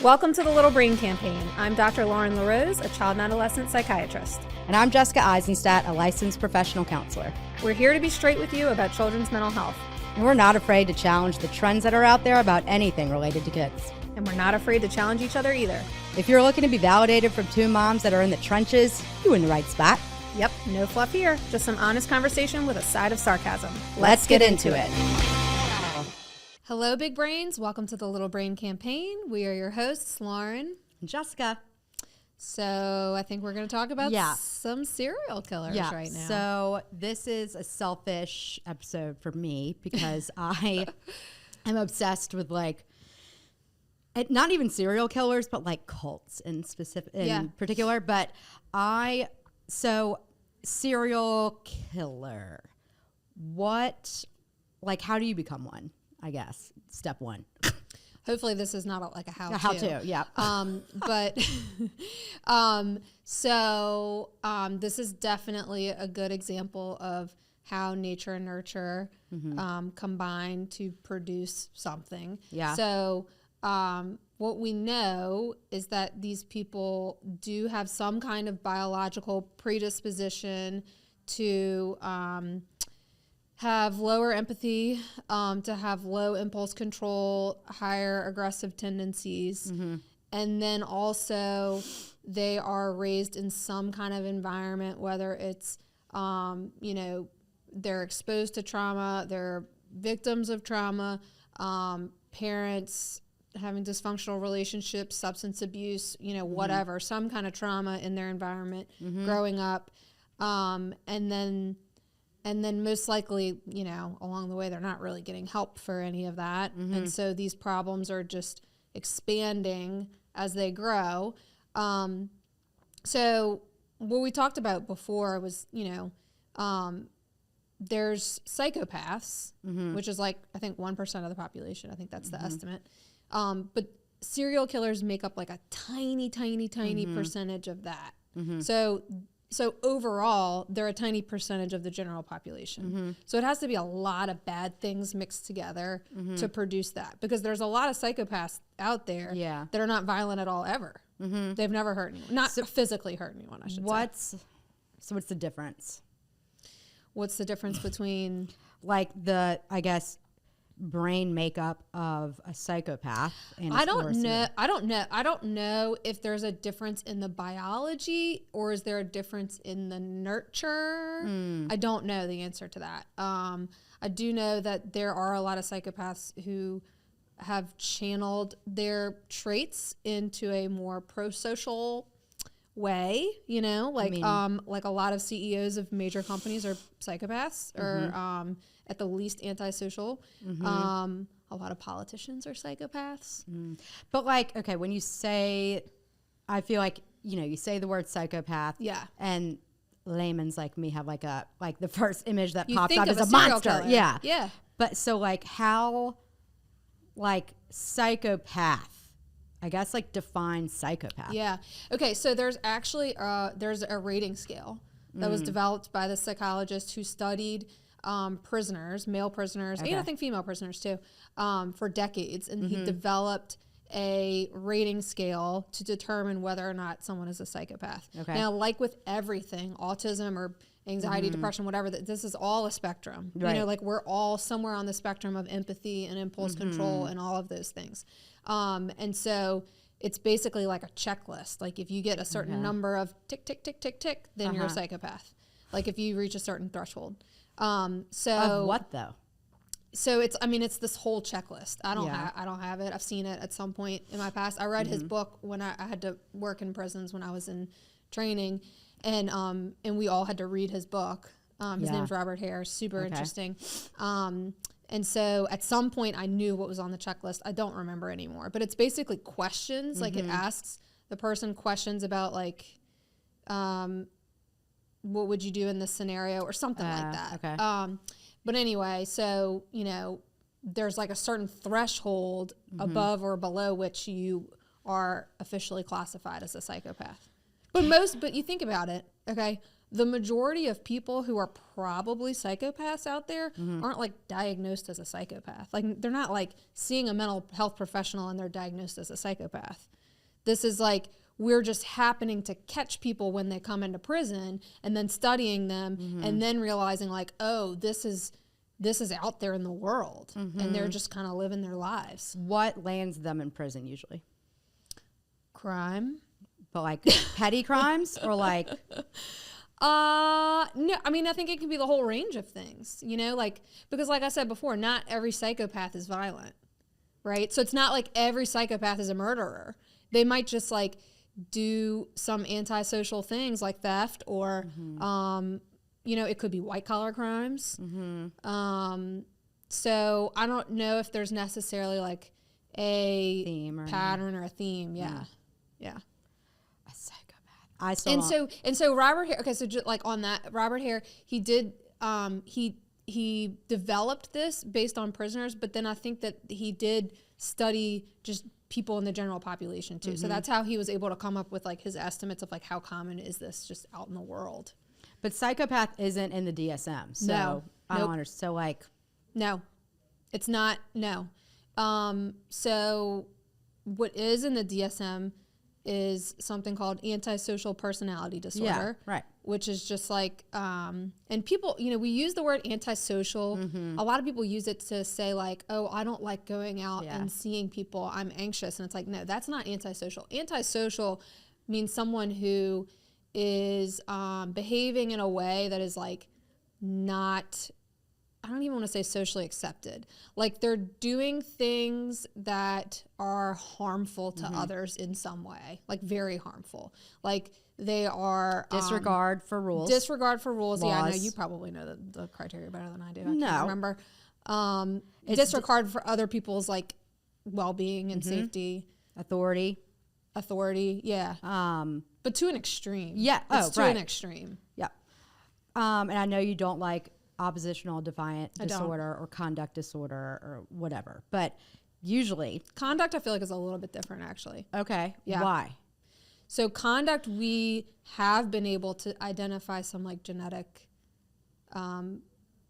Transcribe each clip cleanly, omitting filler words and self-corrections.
Welcome to the Little Brain Campaign. I'm Dr. Lauren LaRose, a child and adolescent psychiatrist. And I'm Jessica Eisenstadt, a licensed professional counselor. We're here to be straight with you about children's mental health. And we're not afraid to challenge the trends that are out there about anything related to kids. And we're not afraid to challenge each other either. If you're looking to be validated from two moms that are in the trenches, you're in the right spot. Yep, no fluff here. Just some honest conversation with a side of sarcasm. Let's get into it. Hello, Big Brains. Welcome to the Little Brain Campaign. We are your hosts, Lauren and Jessica. So I think we're going to talk about some serial killers right now. So this is a selfish episode for me because I am obsessed with not even serial killers, but like cults in particular. But serial killer, how do you become one? I guess step one. Hopefully this is not a how-to. A how-to, yeah. This is definitely a good example of how nature and nurture combine to produce something. Yeah. So what we know is that these people do have some kind of biological predisposition to have lower empathy, to have low impulse control, higher aggressive tendencies. Mm-hmm. And then also they are raised in some kind of environment, whether it's, they're exposed to trauma, they're victims of trauma, parents having dysfunctional relationships, substance abuse, whatever, some kind of trauma in their environment growing up. And then most likely, along the way, they're not really getting help for any of that. Mm-hmm. And so these problems are just expanding as they grow. So what we talked about before was, there's psychopaths, which is I think 1% of the population. I think that's the estimate. But serial killers make up a tiny percentage of that. Mm-hmm. So overall, they're a tiny percentage of the general population. Mm-hmm. So it has to be a lot of bad things mixed together to produce that. Because there's a lot of psychopaths out there that are not violent at all ever. Mm-hmm. They've never hurt anyone. Not physically hurt anyone, I should say. So what's the difference? What's the difference between... brain makeup of a psychopath and I don't know if there's a difference in the biology or is there a difference in the nurture. I don't know the answer to that. I do know that there are a lot of psychopaths who have channeled their traits into a more pro-social way, a lot of CEOs of major companies are psychopaths or at the least antisocial. A lot of politicians are psychopaths. But when you say, I feel you say the word psychopath, and layman's like me have the first image that pops up is a monster. Killer. Yeah. But so how psychopath, I guess define psychopath. Yeah. Okay. So there's actually there's a rating scale that was developed by the psychologist who studied prisoners, male prisoners, and I think female prisoners too, for decades. And he developed a rating scale to determine whether or not someone is a psychopath. Okay. Now, like with everything, autism or anxiety, depression, whatever, this is all a spectrum. Right. We're all somewhere on the spectrum of empathy and impulse control and all of those things. And so it's basically like a checklist. If you get a certain number of tick, tick, tick, tick, tick, then you're a psychopath. If you reach a certain threshold. Of what though? So it's this whole checklist. I don't have it. I've seen it at some point in my past. I read his book when I had to work in prisons when I was in training, and we all had to read his book. His name's Robert Hare. Super interesting. And so at some point I knew what was on the checklist. I don't remember anymore, but it's basically questions. It asks the person questions about what would you do in this scenario or something like that. Okay. But anyway, so, there's a certain threshold above or below which you are officially classified as a psychopath. But you think about it, okay? the majority of people who are probably psychopaths out there aren't like diagnosed as a psychopath. Like they're not like seeing a mental health professional and they're diagnosed as a psychopath. This is like, we're just happening to catch people when they come into prison and then studying them and then realizing like, oh, this is out there in the world and they're just kind of living their lives. What lands them in prison usually? Crime. But like petty crimes or like... No, I mean, I think it can be the whole range of things, you know, like, because like I said before, not every psychopath is violent, right? So it's not like every psychopath is a murderer. They might just like do some antisocial things like theft or, you know, it could be white collar crimes. So I don't know if there's necessarily like a theme or pattern or a theme. Yeah. Yeah. A psychopath. I saw. And so Robert Hare, okay, so just like on that, Robert Hare, he did, he developed this based on prisoners, but then I think that he did study just people in the general population too. So that's how he was able to come up with like his estimates of like how common is this just out in the world. But psychopath isn't in the DSM. So No. I don't understand. So like. No, it's not. No. So what is in the DSM is something called antisocial personality disorder. Yeah, right. Which is just like, and people, you know, we use the word antisocial. A lot of people use it to say like, oh, I don't like going out and seeing people. I'm anxious. And it's like, no, that's not antisocial. Antisocial means someone who is behaving in a way that is like not, I don't even want to say socially accepted. Like they're doing things that are harmful to others in some way, like very harmful. Like they are Disregard for rules. Disregard for rules. Laws. Yeah, I know you probably know the criteria better than I do. I No. can't remember. Disregard for other people's like well-being and safety. Authority. Yeah. But to an extreme. Yeah. It's to an extreme. Yeah. And I know you don't like oppositional defiant disorder or conduct disorder or whatever, but usually Conduct I feel like is a little bit different actually. okay. Yeah. Why? So conduct, we have been able to identify some like genetic.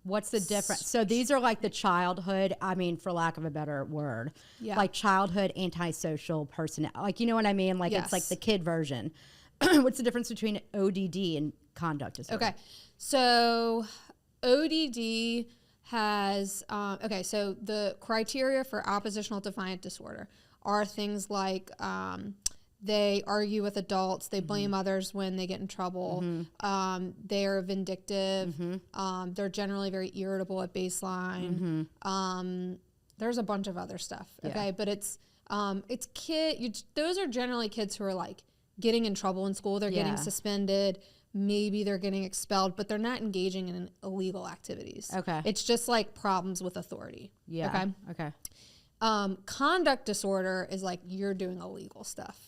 What's the difference? So these are like the childhood, I mean, for lack of a better word, like childhood antisocial personality. Like, you know what I mean? Like it's like the kid version. What's the difference between ODD and conduct disorder? Okay. So ODD has, so the criteria for oppositional defiant disorder are things like they argue with adults, they blame others when they get in trouble, they're vindictive, they're generally very irritable at baseline. There's a bunch of other stuff, okay? But it's those are generally kids who are like getting in trouble in school, they're getting suspended, maybe they're getting expelled, but they're not engaging in illegal activities. Okay. It's just like problems with authority. Yeah. Okay. Conduct disorder is like you're doing illegal stuff.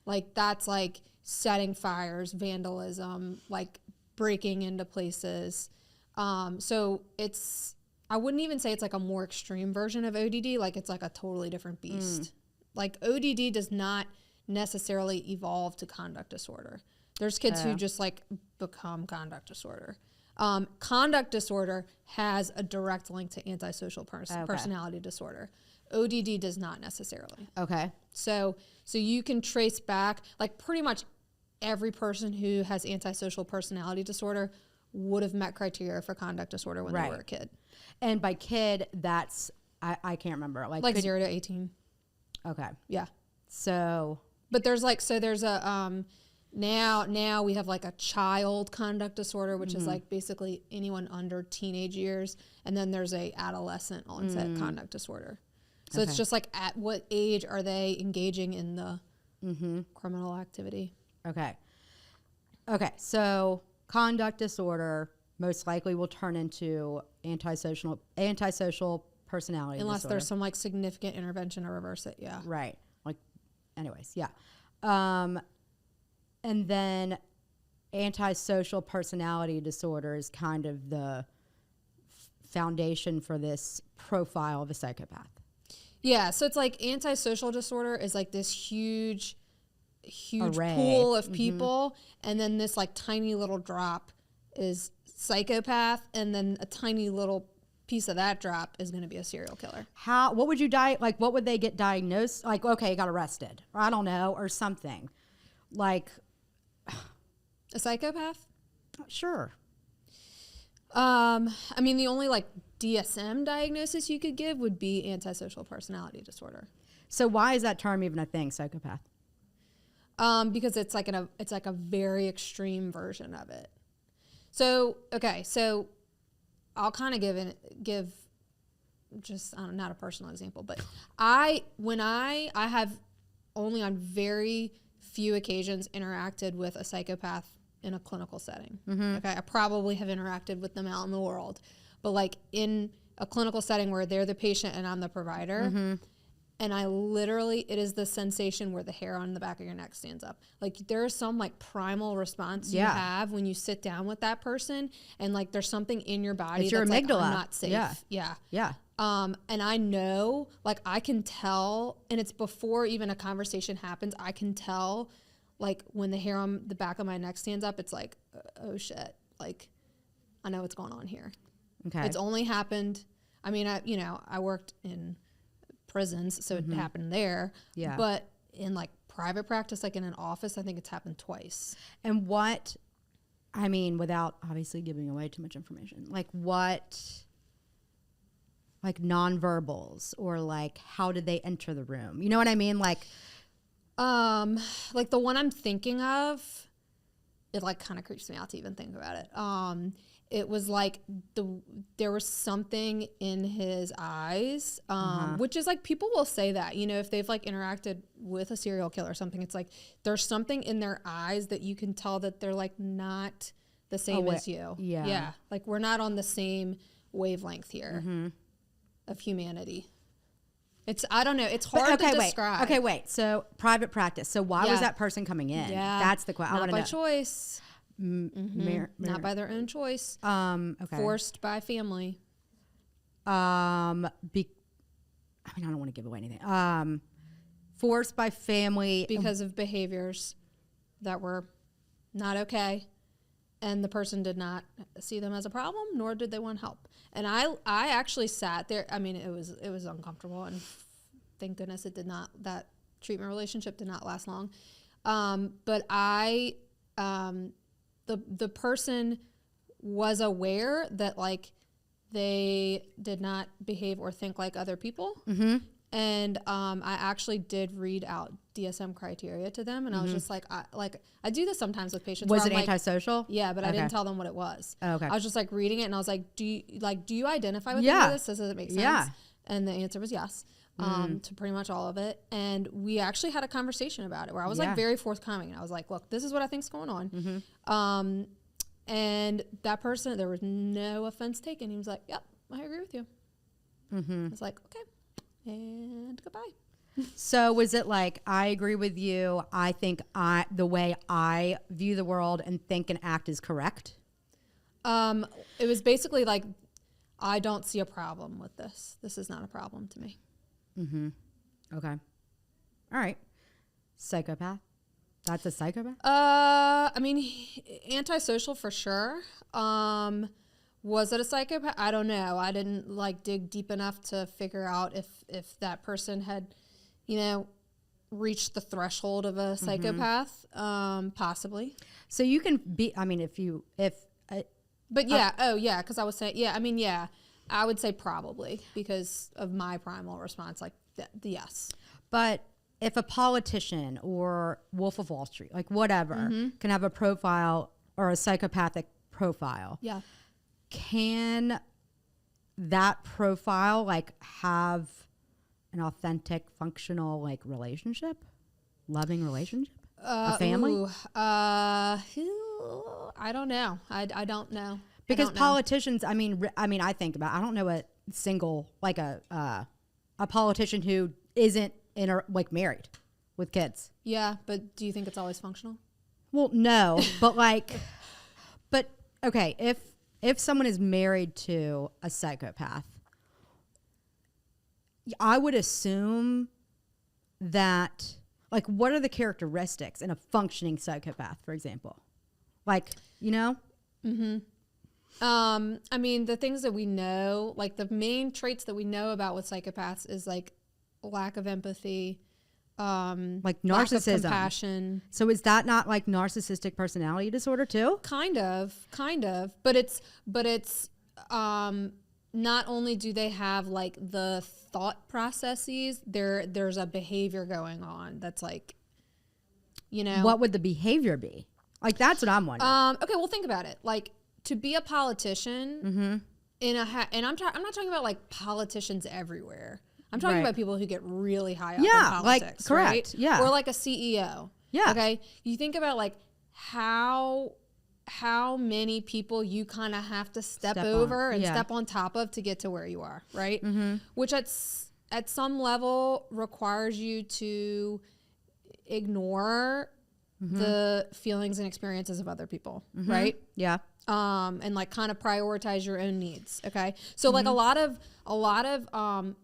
Like that's like setting fires, vandalism, like breaking into places. So I wouldn't even say it's like a more extreme version of ODD. Like it's like a totally different beast. Like ODD does not necessarily evolve to conduct disorder. There's kids who just like become conduct disorder. Conduct disorder has a direct link to antisocial personality disorder. ODD does not necessarily. Okay. So you can trace back, like pretty much every person who has antisocial personality disorder would have met criteria for conduct disorder when they were a kid. And by kid, that's, I can't remember. Like 0 to 18. Okay. Yeah. So. But there's a, now we have like a child conduct disorder, which is like basically anyone under teenage years. And then there's a adolescent onset conduct disorder. So it's just like at what age are they engaging in the criminal activity? Okay. Okay. So conduct disorder most likely will turn into antisocial personality Unless disorder. there's some like significant intervention to reverse it. Yeah. Right. Like, anyways, yeah. And then antisocial personality disorder is kind of the foundation for this profile of a psychopath. Yeah, so it's like antisocial disorder is like this huge Array. pool of people, and then this like tiny little drop is psychopath, and then a tiny little piece of that drop is going to be a serial killer. What would you what would they get diagnosed? Like, okay, got arrested, or I don't know, or something. Like a psychopath? Sure. I mean, the only like DSM diagnosis you could give would be antisocial personality disorder. So why is that term even a thing, psychopath? Because it's like a very extreme version of it. So I'll kind of give just not a personal example, but I have only on very few occasions interacted with a psychopath in a clinical setting. Okay, I probably have interacted with them out in the world, but like in a clinical setting where they're the patient and I'm the provider, and I literally, it is the sensation where the hair on the back of your neck stands up. Like there is some like primal response you have when you sit down with that person, and like there's something in your body it's your that's amygdala. like, I'm not safe. Yeah. And I know, like I can tell, and it's before even a conversation happens, I can tell like when the hair on the back of my neck stands up, it's like, oh shit, like I know what's going on here. Okay. It's only happened, I mean, I worked in prisons, so it happened there. Yeah. But in like private practice, like in an office, I think it's happened twice. And without obviously giving away too much information, like nonverbals, or like how did they enter the room? You know what I mean? Like the one I'm thinking of, it like kind of creeps me out to even think about it. It was like there was something in his eyes, which is like people will say that, if they've like interacted with a serial killer or something, it's like there's something in their eyes that you can tell that they're like not the same as you. Yeah. Like we're not on the same wavelength here of humanity. I don't know. It's hard to describe. Okay, wait. So private practice. So why was that person coming in? Yeah. That's the question. Not by choice. Not by their own choice. Okay. Forced by family. I don't want to give away anything. Forced by family because of behaviors that were not okay, and the person did not see them as a problem, nor did they want help. And I actually sat there. I mean, it was uncomfortable, and thank goodness that treatment relationship did not last long. But the person was aware that like they did not behave or think like other people. And I actually did read out DSM criteria to them, and I was just like, I do this sometimes with patients. Was it antisocial? Yeah, but I didn't tell them what it was. Oh, okay. I was just like reading it, and I was like, do you identify with any of this? Does it make sense? Yeah. And the answer was yes. To pretty much all of it. And we actually had a conversation about it where I was like very forthcoming. And I was like, look, this is what I think's going on. And that person, there was no offense taken. He was like, yep, I agree with you. I was like, okay, and goodbye. So was it like, I agree with you. I think the way I view the world and think and act is correct? It was basically like, I don't see a problem with this. This is not a problem to me. Okay. All right. Psychopath. That's a psychopath? I mean, antisocial for sure. Was it a psychopath? I don't know. I didn't like dig deep enough to figure out if that person had, reached the threshold of a psychopath. Possibly. So you can be, but yeah, because I was saying, I would say probably because of my primal response, like yes. But if a politician or Wolf of Wall Street, like whatever, can have a profile or a psychopathic profile, can that profile like have an authentic, functional like relationship, loving relationship, a family? I don't know. I don't know. Because politicians, I think about, I don't know a single, like a politician who isn't married with kids. Yeah, but do you think it's always functional? Well, no, but okay, if someone is married to a psychopath, I would assume that, like, what are the characteristics in a functioning psychopath, for example? Like, I mean, the things that we know, like the main traits that we know about with psychopaths is like lack of empathy, like narcissism, lack of compassion. So is that not like narcissistic personality disorder too? Kind of, but it's not only do they have like the thought processes, there's a behavior going on that's like, you know, what would the behavior be? Like that's what I'm wondering. Okay, well think about it. Like to be a politician and I'm not talking about like politicians everywhere. I'm talking about people who get really high up in politics, like correct, right? yeah, or like a CEO. Yeah. Okay, you think about like how many people you kind of have to step over and step on top of to get to where you are, right? Which at some level requires you to ignore the feelings and experiences of other people, right? Yeah. And like kind of prioritize your own needs. Okay. So like a lot of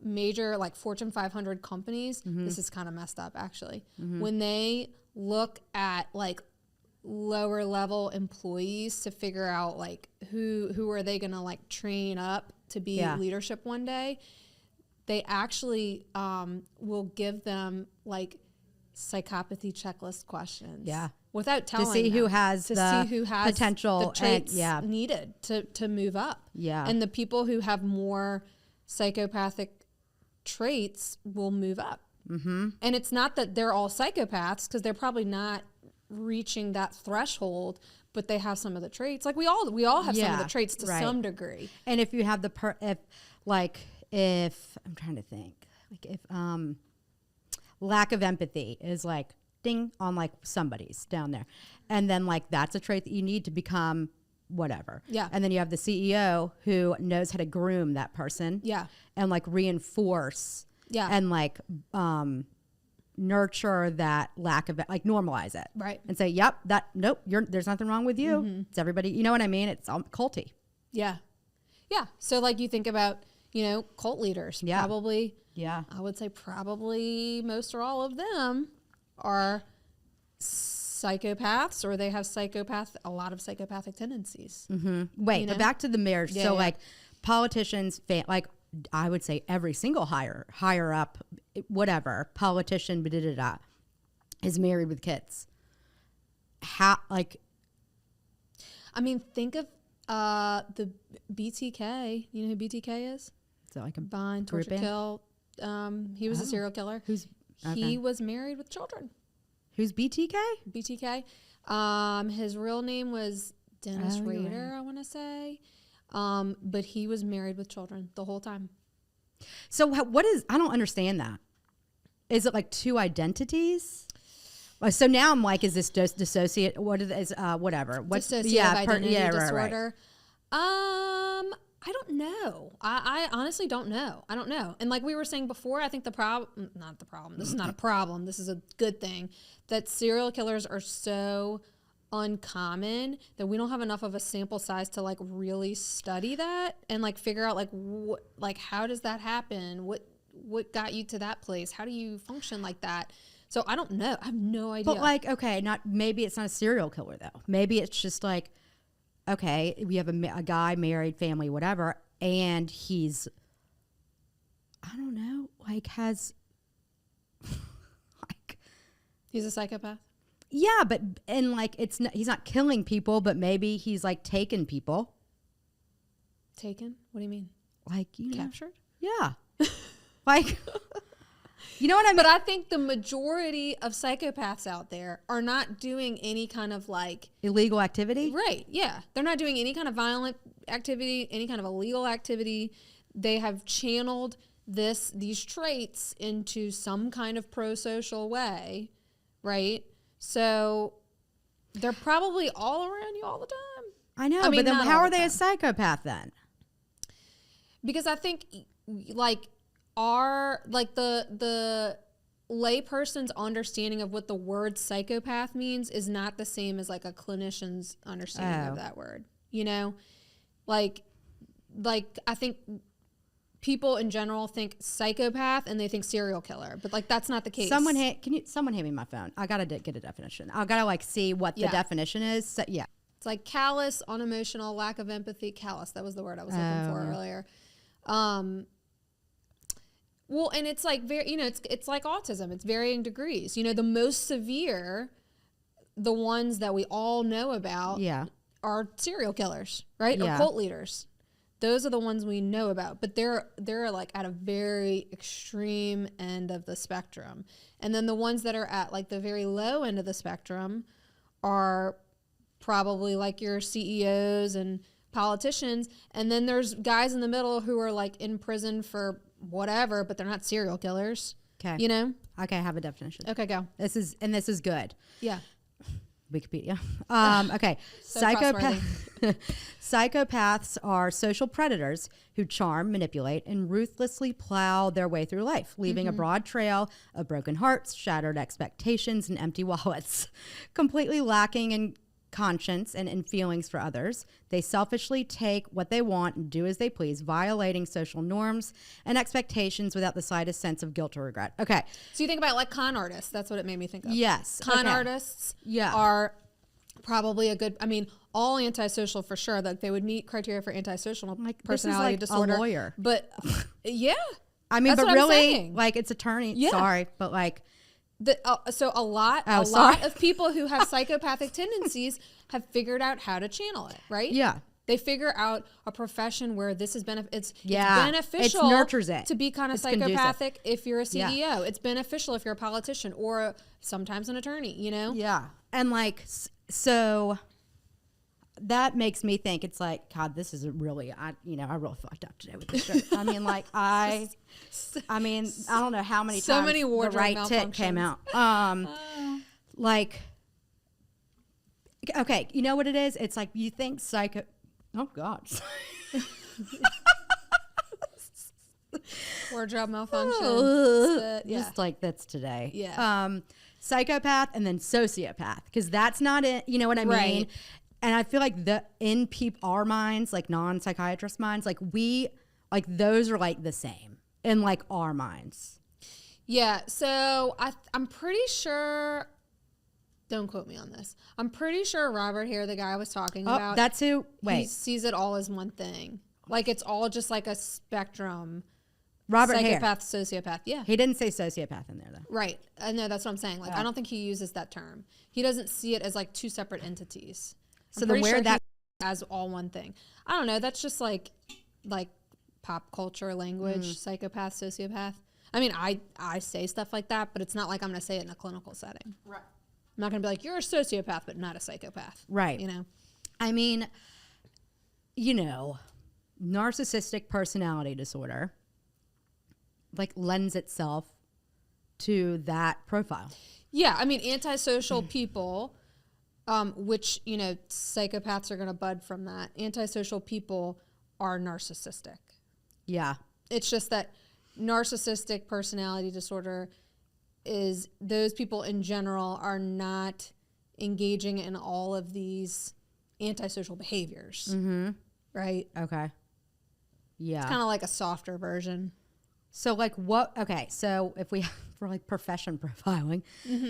major like Fortune 500 companies, this is kind of messed up actually. When they look at like lower level employees to figure out like who are they going to like train up to be leadership one day, they actually will give them like psychopathy checklist questions. Yeah. Without telling to see who has potential, the traits needed to move up. Yeah. And the people who have more psychopathic traits will move up. And it's not that they're all psychopaths, because they're probably not reaching that threshold, but they have some of the traits. Like we all have some of the traits to some degree. And if you have if I'm trying to think, like if lack of empathy is like ding on like somebody's down there, and then like that's a trait that you need to become whatever. Yeah. And then you have the CEO who knows how to groom that person. Yeah. And like reinforce. Yeah. And like nurture that lack of, like normalize it. Right. And say, yep, there's nothing wrong with you. It's everybody, you know what I mean? It's culty. Yeah. Yeah. So like you think about, cult leaders, probably. Yeah. I would say probably most or all of them are psychopaths, or they have a lot of psychopathic tendencies. Wait, but back to the marriage. Yeah, so like politicians, like I would say every single higher up, whatever, politician, is married with kids. How, like, I mean, think of the BTK. You know who BTK is? So like a bind, torture, kill. He was a serial killer. He was married with children. Who's BTK? BTK. His real name was Dennis Rader, I want to say. But he was married with children the whole time. So I don't understand that. Is it like two identities? So now I'm like, is this just dissociate? Whatever. What's dissociative identity disorder? Right. I don't know. I honestly don't know. I don't know. And like we were saying before, I think this is not a problem. This is a good thing, that serial killers are so uncommon that we don't have enough of a sample size to like really study that and like figure out like how does that happen? What got you to that place? How do you function like that? So I don't know. I have no idea. But like, okay, maybe it's not a serial killer though. Maybe it's just like, okay, we have a guy, married, family, whatever, and he's, I don't know, like has, like, he's a psychopath. Yeah, and like he's not killing people, but maybe he's like taken people. Taken? What do you mean? Like captured? Yeah, like. You know what I mean? But I think the majority of psychopaths out there are not doing any kind of like illegal activity. Right. Yeah. They're not doing any kind of violent activity, any kind of illegal activity. They have channeled these traits into some kind of pro-social way. Right. So they're probably all around you all the time. I know. But then how are they a psychopath then? Because I think like the layperson's understanding of what the word psychopath means is not the same as like a clinician's understanding of that word. Like I think people in general think psychopath and they think serial killer, but like that's not the case. Someone hand me my phone. I gotta get a definition. I gotta like see what the definition is. So, yeah. It's like callous, unemotional, lack of empathy. Callous, that was the word I was looking for earlier. Well, and it's like very, it's like autism. It's varying degrees. The most severe, the ones that we all know about, are serial killers, right? Or cult leaders. Those are the ones we know about, but they're like at a very extreme end of the spectrum. And then the ones that are at like the very low end of the spectrum are probably like your CEOs and politicians. And then there's guys in the middle who are like in prison for whatever, but they're not serial killers. Okay. Okay, I have a definition. Okay, go. This is good. Yeah. Wikipedia. Okay. So Psychopaths are social predators who charm, manipulate, and ruthlessly plow their way through life, leaving a broad trail of broken hearts, shattered expectations, and empty wallets. Completely lacking in conscience and in feelings for others, they selfishly take what they want and do as they please, violating social norms and expectations without the slightest sense of guilt or regret. Okay. So you think about like con artists. That's what it made me think of. Yes. Con artists are probably a good, all antisocial for sure. Like they would meet criteria for antisocial personality disorder. A lawyer. But yeah. but really, like it's attorney. Yeah. Sorry, but like, so a lot of people who have psychopathic tendencies have figured out how to channel it, right? Yeah. They figure out a profession where this is it's It beneficial nurtures it. to be kind of psychopathic if you're a CEO. Yeah. It's beneficial if you're a politician or sometimes an attorney, Yeah. And like, so that makes me think it's like, God, this is really, I really fucked up today with this shirt. I don't know how many times many the right tit came out. Like, okay, you know what it is? It's like you think oh God. Wardrobe malfunction. Just like that's today. Yeah. Psychopath and then sociopath, because that's not it. You know what I mean? Right. And I feel like our minds, like non-psychiatrist minds, like those are like the same in like our minds. Yeah. So I'm pretty sure. Don't quote me on this. I'm pretty sure Robert here, the guy I was talking about. That's who. Wait. He sees it all as one thing. Like it's all just like a spectrum. Robert Psychopath, sociopath. Yeah. He didn't say sociopath in there though. Right. I know, that's what I'm saying. Like I don't think he uses that term. He doesn't see it as like two separate entities. So then where that as all one thing. I don't know. That's just like pop culture language. Psychopath, sociopath. I say stuff like that, but it's not like I'm going to say it in a clinical setting. Right. I'm not going to be like, you're a sociopath, but not a psychopath. Right. Narcissistic personality disorder like lends itself to that profile. Yeah. Antisocial people, which, psychopaths are going to bud from that. Antisocial people are narcissistic. Yeah. It's just that narcissistic personality disorder is those people in general are not engaging in all of these antisocial behaviors. Mm-hmm. Right? Okay. Yeah. It's kind of like a softer version. So like so if for like profession profiling,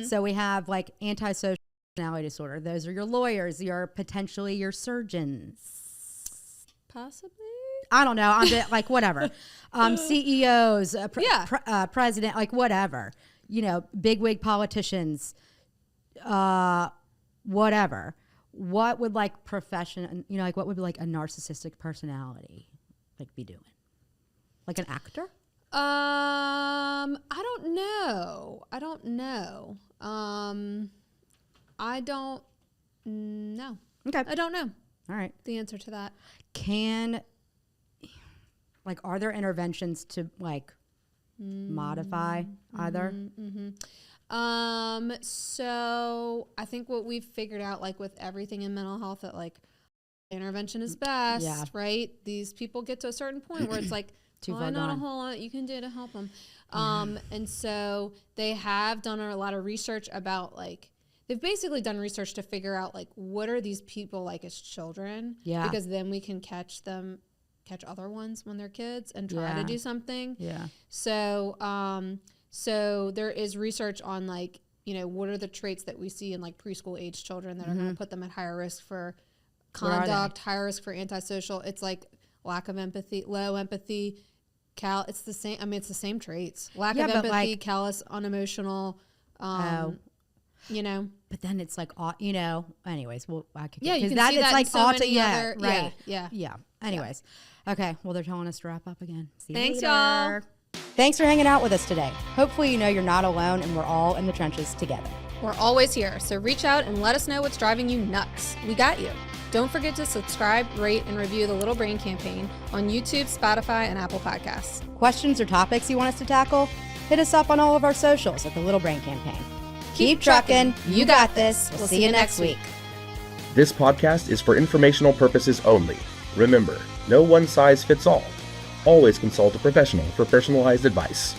so we have like antisocial personality disorder. Those are your lawyers, potentially your surgeons. Possibly. I don't know. I'm like whatever. CEOs, president, like whatever. Bigwig politicians, whatever. What would like profession, what would like a narcissistic personality like be doing? Like an actor? I don't know. I don't know. Okay. I don't know. All right. The answer to that. Are there interventions to like modify either? So I think what we've figured out, like with everything in mental health, that like intervention is best, right? These people get to a certain point where it's like, not a whole lot you can do to help them. And so they have done a lot of research about they've basically done research to figure out what are these people like as children? Yeah. Because then we can catch other ones when they're kids and try to do something. Yeah. So, so there is research on what are the traits that we see in preschool age children that are going to put them at higher risk for conduct, high risk for antisocial. It's like lack of empathy, low empathy, it's the same. I mean, it's the same traits. Lack of empathy, like, callous, unemotional, you know. But then it's like, you know, anyways, well, I could you can see that it's like Yeah. Anyways. Okay. Well, they're telling us to wrap up again. See you Thanks, later. y'all. Thanks for hanging out with us today. Hopefully, you know you're not alone and we're all in the trenches together. We're always here, so reach out and let us know what's driving you nuts. We got you. Don't forget to subscribe, rate, and review the Little Brain Campaign on YouTube, Spotify, and Apple Podcasts. Questions or topics you want us to tackle? Hit us up on all of our socials at the Little Brain Campaign. Keep trucking. You got this. We'll see you next week. This podcast is for informational purposes only. Remember, no one size fits all. Always consult a professional for personalized advice.